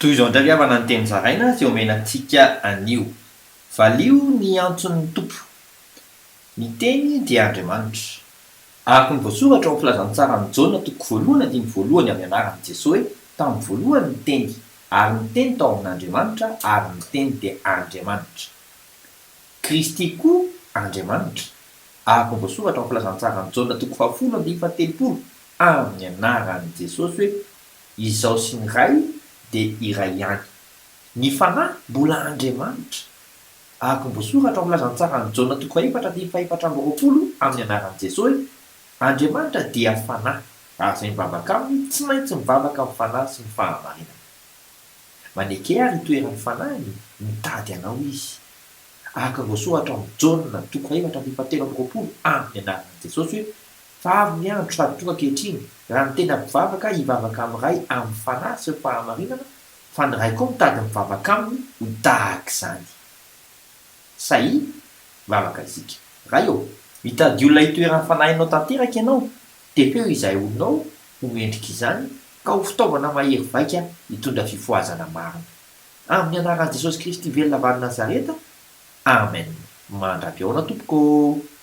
toy izao ndraiky avana ny teny zaraina zay omenantsika anio. Valio ny antson'ny tompo. Ny teny dia Andriamanitra. Araka ny voasoratra ao filazantsara ny Jaona toko voalohany andiny voalohany amin'ny anaran'i Jesosy hoe tamin'ny voalohany ny teny, ary ny teny tao amin'Andriamanitra, ary ny teny dia Andriamanitra. Kristy koa Andriamanitra. Araka ny voasoratra ao filazantsara ny Jaona toko 10:30 amin'ny anaran'i Jesosy hoe izao sy ny ray dia iray ihany. Ny fanahy mbola Andriamanitra. Araka ny voasoratra ao filazantsara ny Jaona toko 4:420 amin'ny anaran'i Jesosy hoe Andriamanitra dia fanahy, ary izay mivavaka aminy tsy maintsy mivavaka amin'ny fanahy sy ny fahamarinana. Maneke ary itoeran'ny fanahiny mitady anao izy. Araka ny voasoratra amin'ny Jaona toko 4:17 amin'ny anaran'i Jesosy hoe fa avy ny andro sady tonga ankehitriny raha ny tena mpivavaka hivavaka amin'ny ray amin'ny fanahy sy ny fahamarinana, fa ny ray koa mitady mivavaka aminy ho tahaka izany. Say mivavaka isika. Ray ô, mitady olona hitoeran'ny fanahinao tanteraka ianao, dia feo izay olonao ho mendrika izany ka ho fitaovana mahery vaika hitondra fifoazana marina. Amin'ny anaran'i Jesosy Kristy velona avy any Nazareta. Amen. Mandra-pioana tompoko.